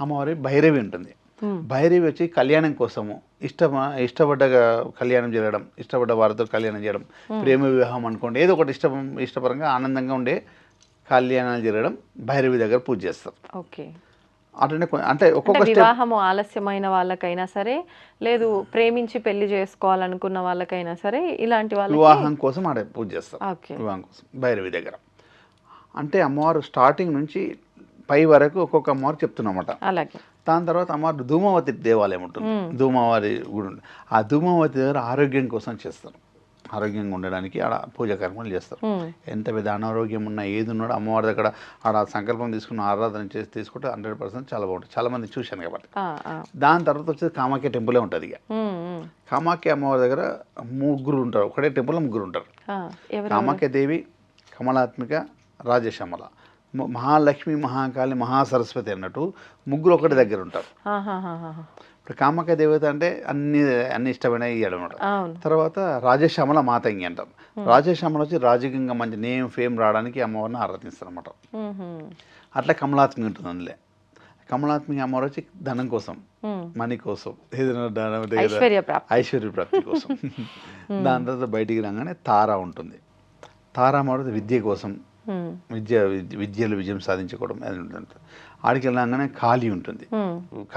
అమ్మవారి భైరవి ఉంటుంది. భైరవి వచ్చి కళ్యాణం కోసము ఇష్టపడ్డ కళ్యాణం జరగడం, ఇష్టపడ్డ వారితో కళ్యాణం చేయడం, ప్రేమ వివాహం అనుకోండి, ఏదో ఒకటి ఇష్టపరంగా ఆనందంగా ఉండే కళ్యాణాలు జరగడం భైరవి దగ్గర పూజ చేస్తారు. ఓకే. అట్లనే అంటే ఒక్కొక్క వివాహము ఆలస్యమైన వాళ్ళకైనా సరే, లేదు ప్రేమించి పెళ్లి చేసుకోవాలనుకున్న వాళ్ళకైనా సరే, ఇలాంటి వాళ్ళకి వివాహం కోసం ఆడ పూజ చేస్తారు. ఓకే. వివాహం కోసం భైరవి దగ్గర. అంటే అమ్మవారు స్టార్టింగ్ నుంచి పై వరకు ఒక్కొక్క అమ్మవారు చెప్తున్నమాట. అలాగే. దాని తర్వాత అమ్మవారు ధూమావతి దేవాలయం ఉంటుంది, ధూమావతి గుడి ఉంటుంది. ఆ ధూమావతి దగ్గర ఆరోగ్యం కోసం చేస్తారు, ఆరోగ్యంగా ఉండడానికి ఆడ పూజా కార్యక్రమాలు చేస్తారు. ఎంత పెద్ద అనారోగ్యం ఉన్నా ఏది ఉన్నాడో అమ్మవారి దగ్గర ఆడ సంకల్పం తీసుకున్న ఆరాధన చేసి తీసుకుంటే 100% చాలా బాగుంటుంది. చాలా మంది చూశాను కాబట్టి. దాని తర్వాత వచ్చేది కామాఖ్య టెంపులే ఉంటుంది. ఇక కామాఖ్య అమ్మవారి దగ్గర ముగ్గురు ఉంటారు, ఒకటే టెంపుల్లో ముగ్గురు ఉంటారు. కామాఖ్య దేవి, కమలాత్మిక, రాజశ్యామల, మహాలక్ష్మి, మహాకాళి, మహాసరస్వతి అన్నట్టు ముగ్గురు ఒకటి దగ్గర ఉంటారు. ఇప్పుడు కామాఖ్య దేవత అంటే అన్ని ఇష్టమైన ఇయ్యడం అనమాట. తర్వాత రాజశ్యామల మాతంగి అంటారు. రాజశ్యామల వచ్చి రాజకీయంగా మంచి నేమ్ ఫేమ్ రావడానికి అమ్మవారిని ఆరాధిస్తారు అనమాట. అట్లా కమలాత్మి ఉంటుంది. అందులో కమలాత్మి అమ్మవారు వచ్చి ధనం కోసం, మనీ కోసం, ఏదైనా ఐశ్వర్య ప్రాప్తి కోసం. దాని తర్వాత బయటికి రాగానే తార ఉంటుంది. తార అమ్మవారు విద్య కోసం, విద్యలో విజయం సాధించుకోవడం అది ఉంటుంది. ఆడికి వెళ్ళగానే కాళీ ఉంటుంది.